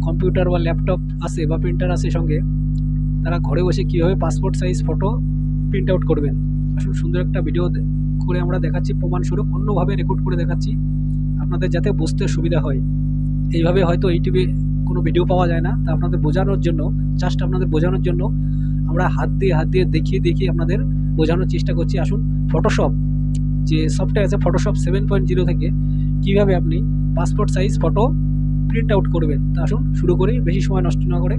Computer বা laptop আছে বা প্রিন্টার আছে সঙ্গে, তারা ঘরে বসে কীভাবে passport size photo print out করবেন। আসলে সুন্দর একটা ভিডিও করে আমরা দেখাচ্ছি, প্রমাণস্বরূপ অন্যভাবে রেকর্ড করে দেখাচ্ছি আপনাদের যাতে বুঝতে সুবিধা হয়। এইভাবে হয়তো ইউটিউবে কোনো ভিডিও পাওয়া যায় না, তা আপনাদের বোঝানোর জন্য, জাস্ট আপনাদের বোঝানোর জন্য আমরা হাত দিয়ে দেখিয়ে আপনাদের বোঝানোর চেষ্টা করছি। আসুন, ফটোশপ যে সফটওয়্যার আছে, ফটোশপ 7.0 থেকে কীভাবে আপনি passport size photo print out করবেন, তা আসুন শুরু করি বেশি সময় নষ্ট না করে।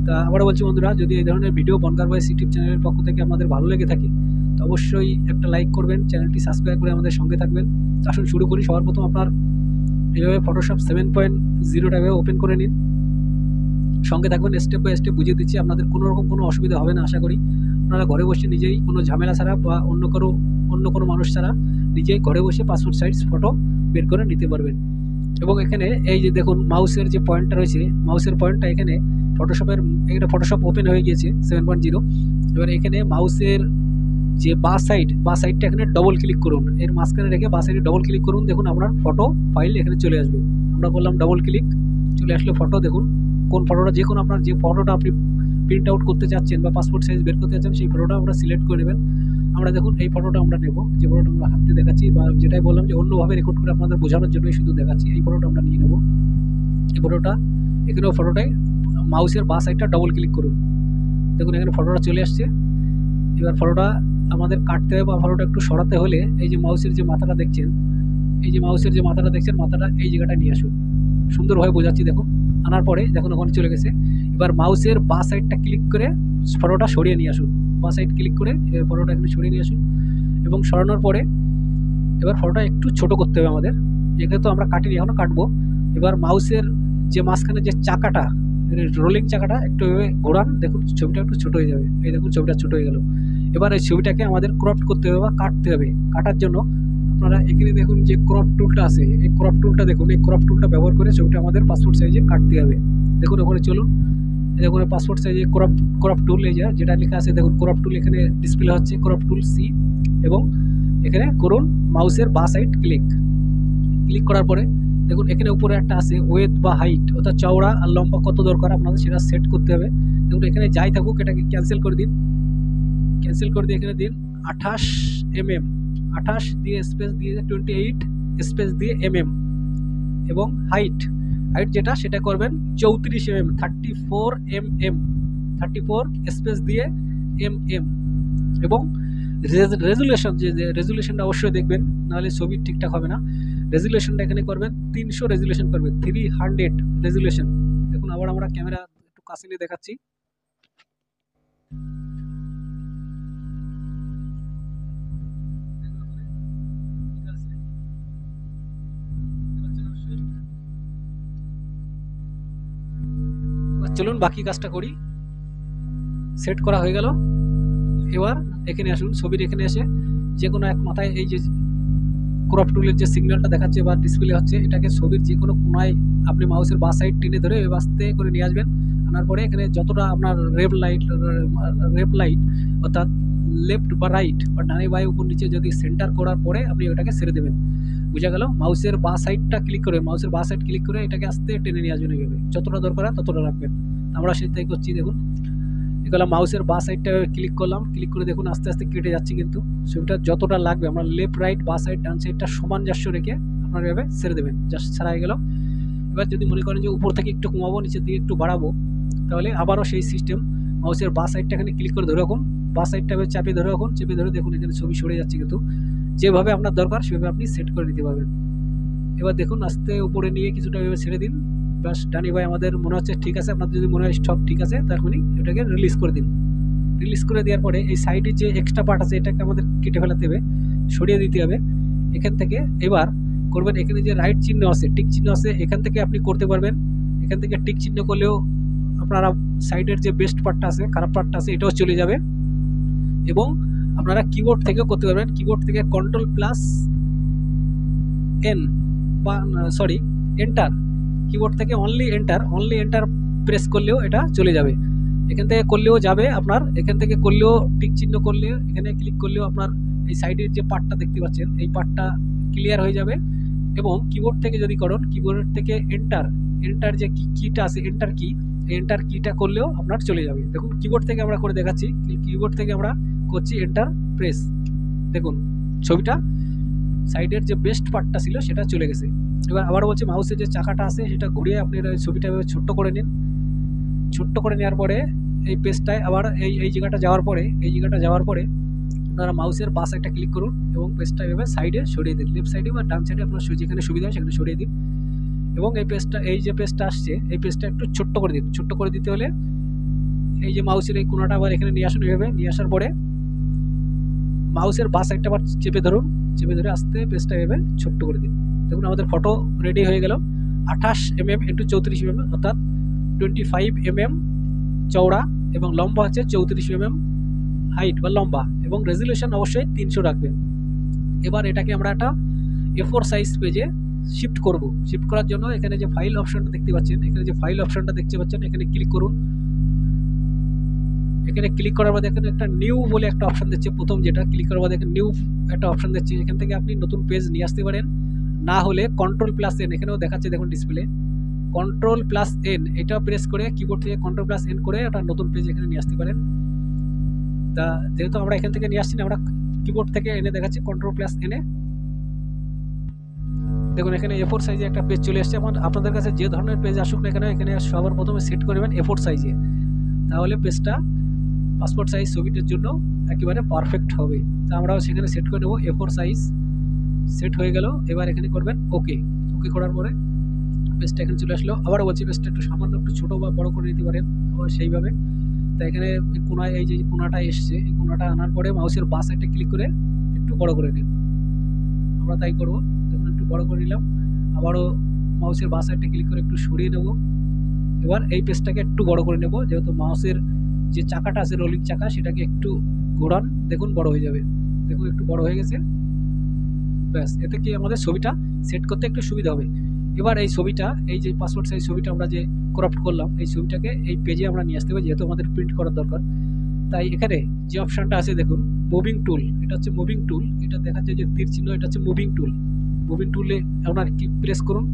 তা আবারও বলছি বন্ধুরা, যদি এই ধরনের ভিডিও বনগার বয়েস ইউটিউব চ্যানেলের পক্ষ থেকে আপনাদের ভালো লেগে থাকে তো অবশ্যই একটা লাইক করবেন, চ্যানেলটি সাবস্ক্রাইব করে আমাদের সঙ্গে থাকবেন। আসুন শুরু করি। সবার প্রথম আপনার এইভাবে ফটোশপ 7.0টা ওপেন করে নিন, সঙ্গে থাকবেন, স্টেপ বাই স্টেপ বুঝিয়ে দিচ্ছি। আপনাদের কোনো রকম কোনো অসুবিধা হবে না আশা করি। আপনারা ঘরে বসে নিজেই কোনো ঝামেলা ছাড়া বা অন্য কোনো মানুষ ছাড়া নিজেই ঘরে বসে পাসপোর্ট সাইজ ফটো বের করে নিতে পারবেন। এবং এখানে এই যে দেখুন মাউসের যে পয়েন্টটা রয়েছে, মাউসের পয়েন্টটা এখানে ফটোশপ ওপেন হয়ে গিয়েছে 7.0। এবার এখানে মাউসের যে বা সাইডটা এখানে ডবল ক্লিক করুন, এর মাঝখানে রেখে বা সাইডে ডবল ক্লিক করুন। দেখুন আপনার ফটো ফাইল এখানে চলে আসবে। আমরা করলাম ডবল ক্লিক, চলে আসলে ফটো। দেখুন কোন ফটোটা, যে কোনো আপনার যে ফটোটা আপনি প্রিন্ট আউট করতে চাচ্ছেন বা পাসপোর্ট সাইজ বের করতে চাচ্ছেন সেই ফটোটা আমরা সিলেক্ট করে নেবেন। আমরা দেখুন এই ফটোটা আমরা নেব, যে ফটোটা আমরা হাতে দেখাচ্ছি বা যেটাই বললাম যে অন্যভাবে রেকর্ড করে আপনাদের বোঝানোর জন্যই শুধু দেখাচ্ছি। এই ফটোটা আমরা নিয়ে নেব। এই ফটোটা এখানেও ফটোটাই মাউসের বা সাইডটা ডবল ক্লিক করুন। দেখুন এখানে ফটোটা চলে আসছে। এবার ফটোটা আমাদের কাটতে হবে বা ফটোটা একটু সরাতে হলে এই যে মাউসের যে মাথাটা দেখছেন, মাথাটা এই জায়গাটা নিয়ে আসুন। সুন্দরভাবে বোঝাচ্ছি। দেখুন আনার পরে দেখুন ওখানে চলে গেছে। এবার মাউসের বা সাইডটা ক্লিক করে ফটোটা সরিয়ে নিয়ে আসুন। বা সাইড ক্লিক করে ফটোটা এখানে সরিয়ে নিয়ে আসুন এবং সরানোর পরে এবার ফটোটা একটু ছোট করতে হবে আমাদের। এখানে তো আমরা কাটিনি, এখনও কাটবো। এবার মাউসের যে মাঝখানে যে চাকাটা, রোলিং চাকাটা একটু ঘোরান। দেখুন ছবিটা একটু ছোট হয়ে যাবে। এই দেখুন ছবিটা ছোট হয়ে গেল। এবার এই ছবিটাকে আমাদের ক্রপ করতে হবে বা কাটতে হবে। কাটার জন্য আপনারা এখানে দেখুন যে ক্রপ টুলটা আছে, এই ক্রপ টুলটা দেখুন, এই ক্রপ টুলটা ব্যবহার করে ছবিটা আমাদের পাসপোর্ট সাইজে কাটতে হবে। দেখুন ওখানে চলুন, দেখুন পাসপোর্ট সাইজে ক্রপ টুল, এই যেটা লেখা আছে দেখুন ক্রপ টুল এখানে ডিসপ্লে হচ্ছে, ক্রপ টুল সি। এবং এখানে করুন মাউসের বা সাইড ক্লিক করার পরে দেখুন এখানে উপরে একটা আছে ওয়েথ বা হাইট, অর্থাৎ চওড়া আর লম্বা কত দরকার আপনাদের সেটা সেট করতে হবে। দেখুন এখানে যাই থাকুক এটাকে ক্যান্সেল করে দিন। এখানে দিন 28 mm, 28 দিয়ে স্পেস দিয়ে 28 স্পেস দিয়ে mm। এবং হাইট যেটা সেটা করবেন 34 mm, 34 mm, 34 স্পেস দিয়ে mm। এবং রেজুলেশনটা অবশ্যই দেখবেন, নাহলে ছবি ঠিকঠাক হবে না। রেজুলেশনটা এখানে করবেন 300 রেজুলেশন করবেন, 300 রেজুলেশন। দেখুন আবার আমরা ক্যামেরা একটু কাছে নিয়ে দেখাচ্ছি। চলুন বাকি কাজটা করি। সেট করা হয়ে গেল। এবার এখানে আসুন, ছবির এখানে এসে যে কোনো এক মাথায় এই যে ক্রপ টুলের যে সিগন্যালটা দেখাচ্ছে বা ডিসপ্লে হচ্ছে, এটাকে ছবির যে কোনো কোনায় আপনি মাউসের বা সাইড টেনে ধরে আস্তে করে নিয়ে আসবেন। আনার পরে এখানে যতটা আপনার রেপ লাইট অর্থাৎ লেফট বা রাইট বা ডানে বাই উপর নিচে যদি সেন্টার করার পরে আপনি ওটাকে ছেড়ে দেবেন। বুঝা গেল? মাউসের বা সাইডটা ক্লিক করে, মাউসের বা সাইড ক্লিক করে এটাকে আস্তে টেনে নিয়ে আসবেন। এইভাবে যতটা দরকার ততটা রাখবেন। আমরা সেটাই করছি। দেখুন এগুলো মাউসের বা সাইডটা ক্লিক করলাম, ক্লিক করে দেখুন আস্তে আস্তে কেটে যাচ্ছে। কিন্তু ছবিটা যতটা লাগবে আমরা লেফট রাইট বা সাইড ডান সাইডটা সামঞ্জস্য রেখে আপনারা এভাবে ছেড়ে দেবেন। জাস্ট ছাড়া হয়ে গেল। এবার যদি মনে করেন যে উপর থেকে একটু কমাবো, নিচের দিকে একটু বাড়াবো, তাহলে আবারও সেই সিস্টেম মাউসের বা সাইডটা এখানে ক্লিক করে ধরে রাখুন, বা সাইডটা চাপে ধরে রাখুন, চেপে ধরে দেখুন এখানে ছবি সরে যাচ্ছে। কিন্তু যেভাবে আপনার দরকার সেভাবে আপনি সেট করে নিতে পারবেন। এবার দেখুন আস্তে উপরে নিয়ে কিছুটা এভাবে ছেড়ে দিন। বাস ডানি ভাই আমাদের মনে হচ্ছে ঠিক আছে। আপনার যদি মনে হয় সব ঠিক আছে তখনই এটাকে রিলিজ করে দিন। রিলিজ করে দেওয়ার পরে এই সাইডে যে এক্সট্রা পার্ট আছে এটাকে আমাদের কেটে ফেলাতে হবে, সরিয়ে দিতে হবে এখান থেকে। এবার করবেন এখানে যে রাইট চিহ্ন আছে, টিক চিহ্ন আছে, এখান থেকে আপনি করতে পারবেন। এখান থেকে টিক চিহ্ন করলেও আপনারা সাইডের যে বেস্ট পার্টটা আছে, খারাপ পার্টটা আছে, এটাও চলে যাবে। এবং আপনারা কিবোর্ড থেকেও করতে পারবেন। কিবোর্ড থেকে Ctrl+N বা এন্টার, কিবোর্ড থেকে অনলি এন্টার প্রেস করলেও এটা চলে যাবে। এখান থেকে করলেও যাবে আপনার, এখান থেকে করলেও টিক চিহ্ন করলে এখানে ক্লিক করলেও আপনার এই সাইডের যে পার্টটা দেখতে পাচ্ছেন এই পার্টটা ক্লিয়ার হয়ে যাবে। এবং কিবোর্ড থেকে যদি করেন, কিবোর্ড থেকে এন্টার এন্টার যে কিটা আছে এন্টার কি, এন্টার কিটা করলেও আপনার চলে যাবে। দেখুন কিবোর্ড থেকে আমরা করে দেখাচ্ছি, কিবোর্ড থেকে আমরা করছি এন্টার প্রেস, দেখুন ছবিটা সাইডের যে বেস্ট পার্টটা ছিল সেটা চলে গেছে। এবার আবার বলছি মাউসের যে চাকাটা আছে সেটা ঘুরিয়ে আপনি ছবিটা ছোট্ট করে নিন। ছোট্ট করে নেওয়ার পরে এই পেজটায় আবার এই জায়গাটা যাওয়ার পরে আপনারা মাউসের বাঁ সাইডটা ক্লিক করুন এবং পেজটা এভাবে সাইডে সরিয়ে দিন, লেফট সাইডে বা ডান সাইডে আপনার যেখানে সুবিধা হয় সেখানে সরিয়ে দিন। এবং এই যে পেজটা আসছে এই পেজটা একটু ছোট্ট করে দিন। ছোট্ট করে দিতে হলে এই যে মাউসের এই কোণাটা আবার এখানে নিয়ে আসুন, এভাবে নিয়ে আসার পরে মাউসের বাঁ সাইডটা আবার চেপে ধরুন, চেপে ধরে আস্তে পেজটা এভাবে ছোট্ট করে দিন। দেখুন আমাদের ফটো রেডি হয়ে গেল। 28 mm × 34 mm অর্থাৎ 25 mm চওড়া এবং লম্বা হচ্ছে 34 mm হাইট বা লম্বা, এবং রেজুলেশন অবশ্যই 300 রাখবেন। এবার এটাকে আমরা একটা A4 সাইজ পেজে শিফট করব। শিফট করার জন্য এখানে যে ফাইল অপশনটা দেখতে পাচ্ছেন, এখানে ক্লিক করুন। এখানে ক্লিক করার পর দেখেন একটা নিউ বলে একটা অপশন দিচ্ছে, প্রথম যেটা ক্লিক করার পর দেখেন নিউ একটা অপশন দিচ্ছে। এখান থেকে আপনি নতুন পেজ নিয়ে আসতে পারেন, না হলে Ctrl+N, এখানেও দেখাচ্ছে দেখুন ডিসপ্লে, Ctrl+N এটা প্রেস করে কিবোর্ড থেকে Ctrl+N করে একটা নতুন পেজ এখানে নিয়ে আসতে পারেন। তা যেহেতু আমরা এখান থেকে নিয়ে আসছি না, আমরা কিবোর্ড থেকে এনে দেখাচ্ছি Ctrl+N এ। দেখুন এখানে A4 সাইজে একটা পেজ চলে আসছে। আপনাদের কাছে যে ধরনের পেজ আসুক না কেন, এখানে সবার প্রথমে সেট করবেন A4 সাইজে, তাহলে পেজটা পাসপোর্ট সাইজ ছবিটার জন্য একেবারে পারফেক্ট হবে। তা আমরাও সেখানে সেট করে নেব। A4 সাইজ সেট হয়ে গেল। এবার এখানে করবেন ওকে। ওকে করার পরে পেজটা এখানে চলে আসলো। আবারও বলছি পেজটা একটু সামান্য একটু ছোটো বা বড় করে নিতে পারেন আবার সেইভাবে। তা এখানে কোনায় এই যে কোনাটা এসছে, এই কোনাটা আনার পরে মাউসের বাঁ সাইডে ক্লিক করে একটু বড় করে নিন। আমরা তাই করব। দেখুন একটু বড় করে নিলাম। আবারও মাউসের বাঁ সাইডে ক্লিক করে একটু সরিয়ে নেব। এবার এই পেজটাকে একটু বড় করে নেব, যেহেতু মাউসের যে চাকাটা আছে রোলিং চাকা সেটাকে একটু ঘোরান, দেখুন বড় হয়ে যাবে। দেখুন একটু বড় হয়ে গেছে। ব্যাস, এতে কি আমাদের ছবিটা সেট করতে একটু সুবিধা হবে। এবার এই ছবিটা, এই যে পাসপোর্ট সাইজ ছবিটা আমরা যে ক্রপ করলাম, এই ছবিটাকে এই পেজে আমরা নিয়ে আসতে হবে, যেহেতু আমাদের প্রিন্ট করার দরকার। তাই এখানে যে অপশনটা আছে দেখুন মুভিং টুল, এটা হচ্ছে মুভিং টুল, এটা দেখাচ্ছে যে তীর চিহ্ন, এটা হচ্ছে মুভিং টুল। মুভিং টুলে আপনার কি প্রেস করুন,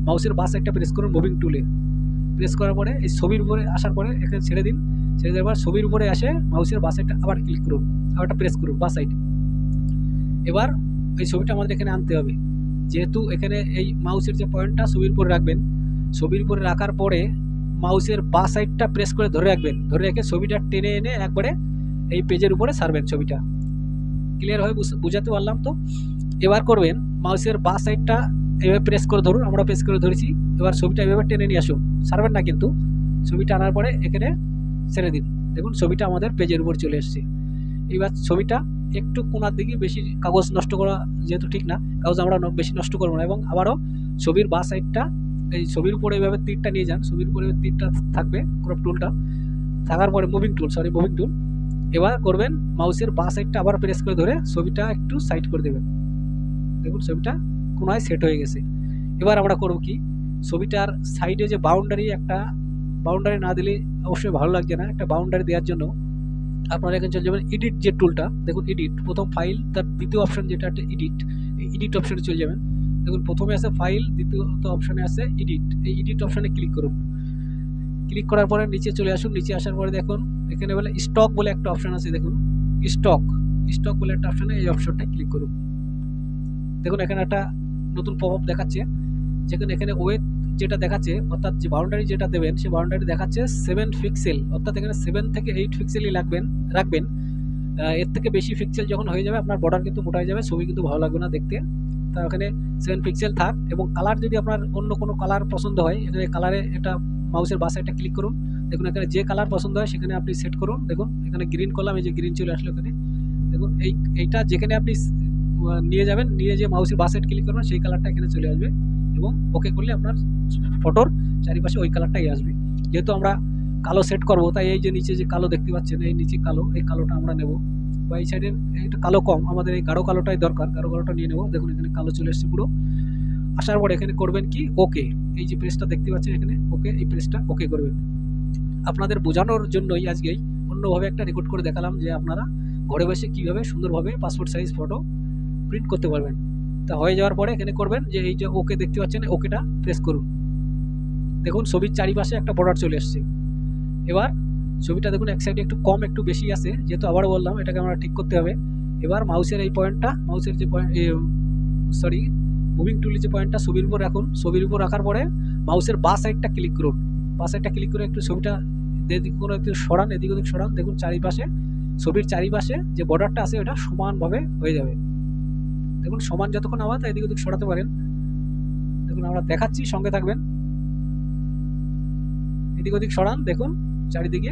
মাউসের বাঁ সাইডটা প্রেস করুন মুভিং টুলে। প্রেস করার পরে এই ছবির উপরে আসার পরে এখানে ছেড়ে দিন। ছেড়ে দেওয়ার পর ছবির উপরে আসে মাউসের বাঁ সাইডটা আবার ক্লিক করুন, আবারটা প্রেস করুন বাঁ সাইড। এবার এই ছবিটা আমাদের এখানে আনতে হবে। যেহেতু এখানে এই মাউসের যে পয়েন্টটা ছবির উপরে রাখবেন, ছবির উপরে রাখার পরে মাউসের বাঁ সাইডটা প্রেস করে ধরে রাখবেন। ধরে রেখে ছবিটা টেনে এনে একবারে এই পেজের উপরে ছাড়বেন। ছবিটা ক্লিয়ার হয়ে বুঝাতে পারলাম তো? এবার করবেন মাউসের বাঁ সাইডটা এভাবে প্রেস করে ধরুন, আমরা প্রেস করে ধরেছি। এবার ছবিটা এভাবে টেনে নিয়ে আসুন, ছাড়বেন না কিন্তু। ছবিটা আনার পরে এখানে ছেড়ে দিন। দেখুন ছবিটা আমাদের পেজের উপর চলে এসছে। এবার ছবিটা একটু কোনার দিকে, বেশি কাগজ নষ্ট করা যেহেতু ঠিক না, কাগজ আমরা বেশি নষ্ট করবো না। এবং আবারও ছবির বাঁ সাইডটা এই ছবির উপরে এইভাবে তীরটা নিয়ে যান, ছবির উপরে তীরটা থাকবে, ক্রপ টুলটা থাকার পরে মুভিং টুল। এবার করবেন মাউসের বাঁ সাইডটা আবার প্রেস করে ধরে ছবিটা একটু সাইড করে দেবেন। দেখুন ছবিটা কোনায় সেট হয়ে গেছে। এবার আমরা করব কি, ছবিটার সাইডে যে বাউন্ডারি, একটা বাউন্ডারি না দিলে অবশ্যই ভালো লাগছে না। একটা বাউন্ডারি দেওয়ার জন্য আপনারা এখানে চলে যাবেন এডিট যে টুলটা, দেখুন এডিট, প্রথম ফাইল, তার দ্বিতীয় অপশন যেটা একটা এডিট অপশনে চলে যাবেন। দেখুন প্রথমে আছে ফাইল, দ্বিতীয়ত অপশনে আছে এডিট। এই এডিট অপশনে ক্লিক করুন। ক্লিক করার পরে নিচে চলে আসুন। নিচে আসার পরে দেখুন এখানে বলে স্টক বলে একটা অপশন আছে, দেখুন স্টক বলে একটা অপশনে, এই অপশনটায় ক্লিক করুন। দেখুন এখানে একটা নতুন পপআপ দেখাচ্ছে, যেখানে এখানে ওয়েট যেটা দেখাচ্ছে, অর্থাৎ যে বাউন্ডারি যেটা দেবেন সেই বাউন্ডারি দেখাচ্ছে 7 পিক্সেল, অর্থাৎ এখানে 7 থেকে 8 পিক্সেলই রাখবেন। এর থেকে বেশি পিক্সেল যখন হয়ে যাবে আপনার বর্ডার কিন্তু মোটা হয়ে যাবে, ছবি কিন্তু ভালো লাগবে না দেখতে। তা ওখানে 7 পিক্সেল থাক। এবং কালার যদি আপনার অন্য কোনো কালার পছন্দ হয়, এখানে কালারে এটা মাউসের বাঁ সাইডটা ক্লিক করুন। দেখুন এখানে যে কালার পছন্দ হয় সেখানে আপনি সেট করুন। দেখুন এখানে গ্রিন করলাম, এই যে গ্রিন চলে আসলো এখানে। দেখুন এইটা যেখানে আপনি নিয়ে যাবেন, নিয়ে যে মাউসের বাঁ সাইড ক্লিক করবেন সেই কালারটা এখানে চলে আসবে। এবং ওকে করলে আপনার ফটোর চারিপাশে ওই কালারটাই আসবে। যেহেতু আমরা কালো সেট করব, তাই এই যে নিচে যে কালো দেখতে পাচ্ছেন, এই নিচে কালো, এই কালোটা আমরা নেব। বা এই সাইডের এটা কালো কম, আমাদের এই গাঢ় কালোটাই দরকার, গাঢ় কালোটা নিয়ে নেব। দেখুন এখানে কালো চলে এসছে পুরো। আসার পর এখানে করবেন কি ওকে, এই যে প্রেসটা দেখতে পাচ্ছেন এখানে ওকে, এই প্রেসটা ওকে করবেন। আপনাদের বোঝানোর জন্যই আজকেই অন্যভাবে একটা রেকর্ড করে দেখালাম যে আপনারা ঘরে বসে কীভাবে সুন্দরভাবে পাসপোর্ট সাইজ ফটো প্রিন্ট করতে পারবেন। তা হয়ে যাওয়ার পরে এখানে করবেন যে এই যে ওকে দেখতে পাচ্ছেন, ওকেটা প্রেস করুন। দেখুন ছবির চারিপাশে একটা বর্ডার চলে আসছে। এবার ছবিটা দেখুন এক সাইডে একটু কম একটু বেশি আছে, যেহেতু আবারও বললাম এটাকে আমরা ঠিক করতে হবে। এবার মাউসের এই পয়েন্টটা, মাউসের যে পয়েন্ট মুভিং টুলের যে পয়েন্টটা ছবির উপর রাখুন। ছবির উপর রাখার পরে মাউসের বাঁ সাইডটা ক্লিক করুন। বাঁ সাইডটা ক্লিক করে একটু ছবিটা কোনো একটু সরান, এদিক ওদিক সরান। দেখুন চারিপাশে, ছবির চারিপাশে যে বর্ডারটা আছে ওটা সমানভাবে হয়ে যাবে। দেখুন সমান যতক্ষণ আবার এদিক ওদিক সরাতে পারেন। দেখুন আমরা দেখাচ্ছি, সঙ্গে থাকবেন। এদিক ওদিক সরান, দেখুন চারিদিকে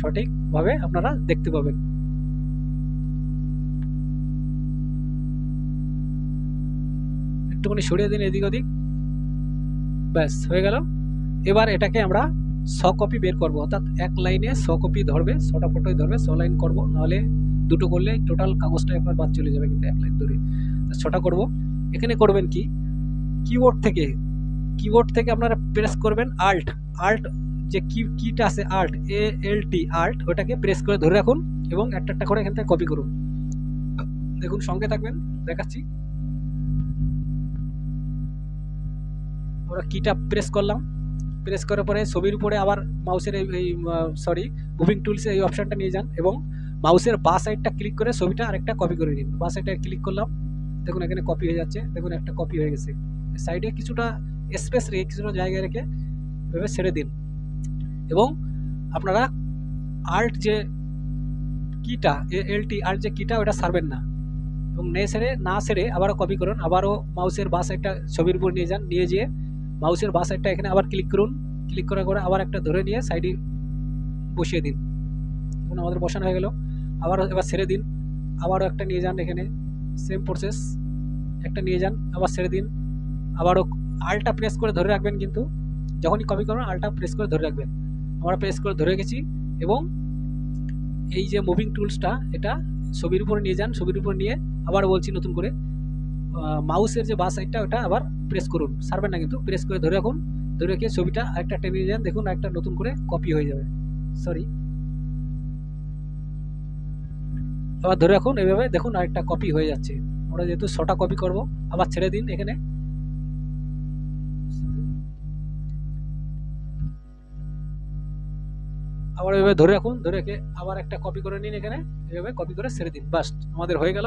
সঠিকভাবে আপনারা দেখতে পাবেন। একটুখানি সরিয়ে দিন এদিক ওদিক, ব্যাস হয়ে গেল। এবার এটাকে আমরা 100 কপি বের করব, অর্থাৎ এক লাইনে 100 কপি ধরবে, 100টা ফটোই ধরবে। 100 লাইন করব, নাহলে দুটো করলে টোটাল কাগজটা একবার বাদ চলে যাবে, কিন্তু এক লাইন ধরে 6টা করব। এখানে করবেন কি, কিবোর্ড থেকে আপনারা প্রেস করবেন আল্ট যে কিটা আছে আল্ট, ALT আল্ট, ওটাকে প্রেস করে ধরে রাখুন এবং একটা করে এখান থেকে কপি করুন। দেখুন সঙ্গে থাকবেন, দেখাচ্ছি। আমরা কিটা প্রেস করলাম, প্রেস করার পরে ছবির উপরে আবার মাউসের মুভিং টুলসে এই অপশানটা নিয়ে যান এবং মাউসের বাঁ সাইডটা ক্লিক করে ছবিটা আরেকটা কপি করে নিন। বাঁ সাইডে ক্লিক করলাম, দেখুন এখানে কপি হয়ে যাচ্ছে। দেখুন একটা কপি হয়ে গেছে। সাইডে কিছুটা স্পেস রেখে, কিছুটা জায়গায় রেখে এভাবে ছেড়ে দিন এবং আপনারা আল্ট যে কিটা, ALT আল্ট যে কিটা, ওটা ছাড়বেন না এবং না ছেড়ে আবারও কপি করুন। আবারও মাউসের বাঁ সাইডটা ছবির উপর নিয়ে যান, নিয়ে যেয়ে মাউসের বাঁ সাইডটা এখানে আবার ক্লিক করুন। ক্লিক করার পরে আবার একটা ধরে নিয়ে সাইডে বসিয়ে দিন। দেখুন আমাদের বসানো হয়ে গেল। এবার ছেড়ে দিন, আবারও একটা নিয়ে যান, এখানে সেম প্রসেস, একটা নিয়ে যান, আবার ছেড়ে দিন। আবারও আল্টটা প্রেস করে ধরে রাখবেন, কিন্তু যখনই কপি করবেন আল্টটা প্রেস করে ধরে রাখবেন। আমরা প্রেস করে ধরে রেখেছি এবং এই যে মুভিং টুলসটা, এটা ছবির উপরে নিয়ে যান। ছবির উপর নিয়ে আবার বলছি নতুন করে মাউসের যে বাঁ সাইডটা ওটা আবার প্রেস করুন, ছাড়বেন না কিন্তু, প্রেস করে ধরে রাখুন। ধরে রেখে ছবিটা একটা টেনে নিয়ে যান, দেখুন একটা নতুন করে কপি হয়ে যাবে। আবার ধরে রাখুন, এইভাবে দেখুন আরেকটা কপি হয়ে যাচ্ছে। আমরা যেহেতু 6টা কপি করব, আবার ছেড়ে দিন এখানে। আবার এভাবে ধরে রাখুন, ধরে রেখে আবার একটা কপি করে নিন, এখানে এভাবে কপি করে ছেড়ে দিন। বাস আমাদের হয়ে গেল।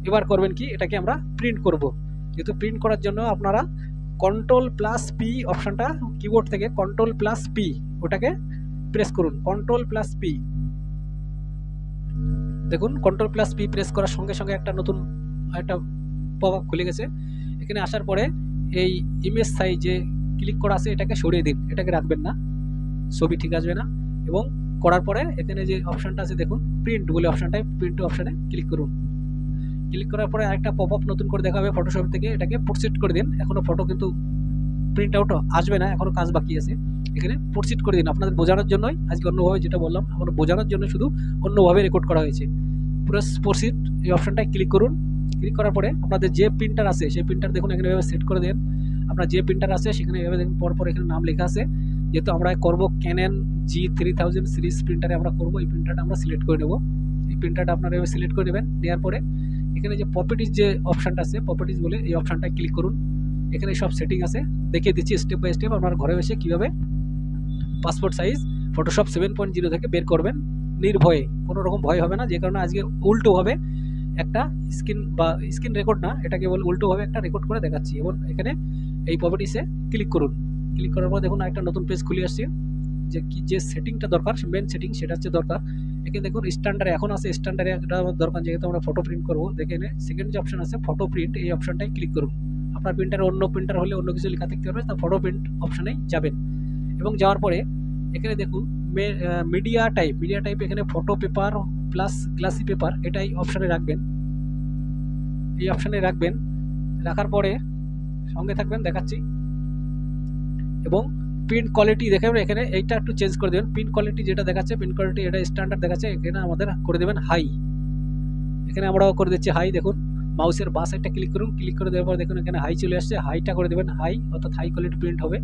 এবার করবেন কি, এটাকে আমরা প্রিন্ট করব। যেহেতু প্রিন্ট করার জন্য আপনারা Ctrl+P অপশনটা কিবোর্ড থেকে Ctrl+P ওটাকে প্রেস করুন। Ctrl+P, দেখুন Ctrl+P প্রেস করার সঙ্গে সঙ্গে একটা নতুন একটা পপআপ খুলে গেছে। এখানে আসার পরে এই ইমেজ সাইজে ক্লিক করা আছে, এটাকে সরিয়ে দিন, এটাকে রাখবেন না, ছবি ঠিক আসবে না। এবং করার পরে এখানে যে অপশনটা আছে দেখুন প্রিন্ট বলে অপশনটায়, প্রিন্ট অপশনে ক্লিক করুন। ক্লিক করার পরে আরেকটা পপআপ নতুন করে দেখা হবে ফটোশপ থেকে, এটাকে প্রসিড করে দিন। এখনো ফটো কিন্তু প্রিন্ট আউট আসবে না, এখনো কাজ বাকি আছে। এখানে প্রসিড করে দিন, আপনাদের বোঝানোর জন্যই আজকে অন্যভাবে যেটা বললাম, আমার বোঝানোর জন্য শুধু অন্যভাবে রেকর্ড করা হয়েছে। প্রসিড এই অপশনটায় ক্লিক করুন। ক্লিক করার পরে আপনাদের যে প্রিন্টার আছে সেই প্রিন্টার দেখুন এখানে এভাবে সেট করে দেন। আপনার যে প্রিন্টার আছে সেখানে এভাবে দেখুন পরপর এখানে নাম লেখা আছে। যেহেতু আমরা করব ক্যানন G3000 সিরিজ প্রিন্টারে আমরা করব, এই প্রিন্টারটা আমরা সিলেক্ট করে নেব। এই প্রিন্টারটা আপনারা এভাবে সিলেক্ট করে নেবেন। নেওয়ার পরে এখানে যে প্রপার্টিজ যে অপশনটা আছে, প্রপার্টিজ বলে এই অপশনটায় ক্লিক করুন। এখানে সব সেটিং আছে, দেখিয়ে দিচ্ছি স্টেপ বাই স্টেপ আপনারা ঘরে বসে কীভাবে পাসপোর্ট সাইজ ফটোশপ 7.0 থেকে বের করবেন নির্ভয়ে। কোনো রকম ভয় হবে না, যে কারণে আজকে উল্টোভাবে একটা স্ক্রিন রেকর্ড না, এটা কেবল উল্টোভাবে একটা রেকর্ড করে দেখাচ্ছি। এবং এখানে এই প্রপার্টিসে ক্লিক করুন। ক্লিক করার পর দেখুন একটা নতুন পেজ খুলে আসছে। যে সেটিংটা দরকার, মেন সেটিং, সেটা হচ্ছে দরকার। এখানে দেখুন স্ট্যান্ডার্ডে এখন আছে, স্ট্যান্ডার্ডে এটা দরকার, যেহেতু আমরা ফটো প্রিন্ট করবো। দেখে সেকেন্ড যে অপশন আছে ফটো প্রিন্ট, এই অপশনটাই ক্লিক করুন। আপনার প্রিন্টারে অন্য প্রিন্টার হলে অন্য কিছু লেখা থাকতে পারবে, তা ফটো প্রিন্ট অপশনেই যাবেন। এবং যাওয়ার পরে এখানে দেখুন মিডিয়া টাইপ, এখানে photo paper plus glassy paper, এটাই অপশনে রাখবেন। এই অপশনে রাখবেন, রাখার পরে সঙ্গে থাকবেন, দেখাচ্ছি। এবং প্রিন্ট কোয়ালিটি দেখেন, এখানে এইটা একটু চেঞ্জ করে দেবেন। প্রিন্ট কোয়ালিটি যেটা দেখাচ্ছে, প্রিন্ট কোয়ালিটি এটা স্ট্যান্ডার্ড দেখাচ্ছে, এখানে আমাদের করে দেবেন হাই। এখানে আমরাও করে দিচ্ছি হাই। দেখুন মাউসের বাঁ সাইডটা ক্লিক করুন, ক্লিক করে দেওয়ার পর দেখুন এখানে হাই চলে আসছে, হাইটা করে দেবেন হাই, অর্থাৎ হাই কোয়ালিটি প্রিন্ট হবে।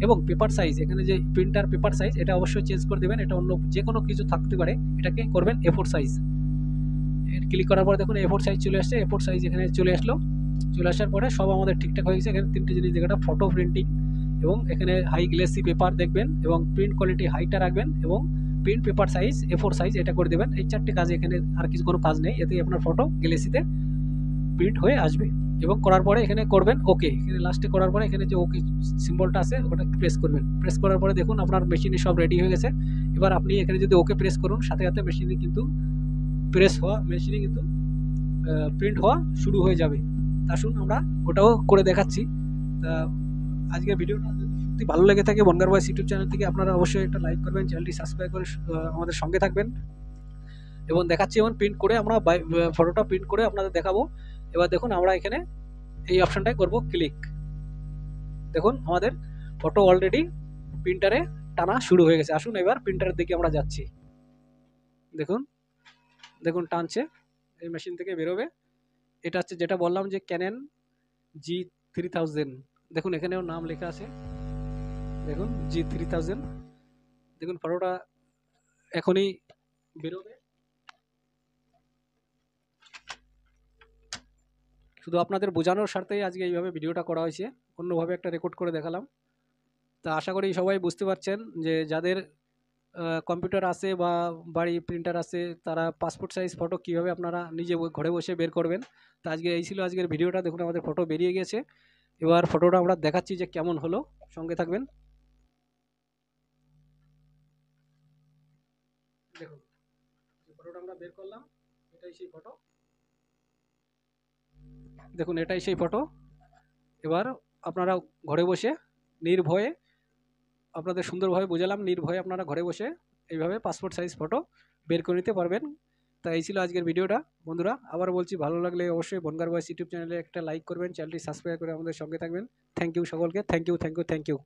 এবং পেপার সাইজ, এখানে যে প্রিন্টার পেপার সাইজ, এটা অবশ্যই চেঞ্জ করে দেবেন, এটা অন্য যে কোনো কিছু থাকতে পারে, এটাকে করবেন A4 সাইজ। ক্লিক করার পর দেখুন A4 সাইজ চলে আসছে, A4 সাইজ এখানে চলে আসলো। চলে আসার পরে সব আমাদের ঠিকঠাক হয়ে গেছে। এখানে 3টে জিনিস দেখাটা ফটো প্রিন্টিং এবং এখানে হাই গ্লেসি পেপার দেখবেন এবং প্রিন্ট কোয়ালিটি হাইটা রাখবেন এবং print paper size A4 size এটা করে দেবেন। এই 4টে কাজ, এখানে আর কিছু কোনো কাজ নেই, এতেই আপনার ফটো গ্লেসিতে প্রিন্ট হয়ে আসবে। এবং করার পরে এখানে করবেন ওকে, এখানে লাস্টে করার পরে এখানে যে ওকে সিম্বলটা আছে ওটা প্রেস করবেন। প্রেস করার পরে দেখুন আপনার মেশিনে সব রেডি হয়ে গেছে। এবার আপনি এখানে যদি ওকে প্রেস করুন, সাথে সাথে মেশিনে কিন্তু প্রিন্ট হওয়া শুরু হয়ে যাবে। আসুন আমরা ওটাও করে দেখাচ্ছি। তা আজকের ভিডিওটা যদি সত্যি ভালো লেগে থাকে বনগাঁ বয়েস ইউটিউব চ্যানেল থেকে আপনারা অবশ্যই একটা লাইক করবেন, চ্যানেলটি সাবস্ক্রাইব করে আমাদের সঙ্গে থাকবেন। এবং দেখাচ্ছি এবং প্রিন্ট করে আমরা ফটোটা প্রিন্ট করে আপনাদের দেখাবো। এবার দেখুন আমরা এখানে এই অপশনটায় করব ক্লিক। দেখুন আমাদের ফটো অলরেডি প্রিন্টারে টানা শুরু হয়ে গেছে। আসুন এবার প্রিন্টারের দিকে আমরা যাচ্ছি। দেখুন দেখুন টানছে, এই মেশিন থেকে বেরোবে। এটা হচ্ছে যেটা বললাম যে ক্যানন G3000। দেখুন এখানেও নাম লেখা আছে, দেখুন G3000। দেখুন ফটোটা এখনই বেরোবে। শুধু আপনাদের বোঝানোর স্বার্থেই আজকে এইভাবে ভিডিওটা করা হয়েছে, অন্যভাবে একটা রেকর্ড করে দেখালাম। তা আশা করি সবাই বুঝতে পারছেন যে যাদের কম্পিউটার আছে বা বাড়ি প্রিন্টার আছে তারা পাসপোর্ট সাইজ ফটো কীভাবে আপনারা নিজে ঘরে বসে বের করবেন। তা আজকে এই ছিল আজকের ভিডিওটা। দেখুন আমাদের ফটো বেরিয়ে গেছে। এবার ফটোটা আমরা দেখাচ্ছি যে কেমন হলো, সঙ্গে থাকবেন। দেখুন ফটোটা আমরা বের করলাম, এটাই সেই ফটো। দেখুন এটাই সেই ফটো। এবার আপনারা ঘরে বসে নির্ভয়ে, আপনাদের সুন্দরভাবে বোঝালাম, নির্ভয়ে আপনারা ঘরে বসে এইভাবে পাসপোর্ট সাইজ ফটো বের করে নিতে পারবেন। তা এই ছিল আজকের ভিডিওটা বন্ধুরা। আবার বলছি, ভালো লাগলে অবশ্যই বনগাঁ বয়েস ইউটিউব চ্যানেলে একটা লাইক করবেন, চ্যানেলটি সাবস্ক্রাইব করে আমাদের সঙ্গে থাকবেন। থ্যাংক ইউ সকলকে, থ্যাংক ইউ।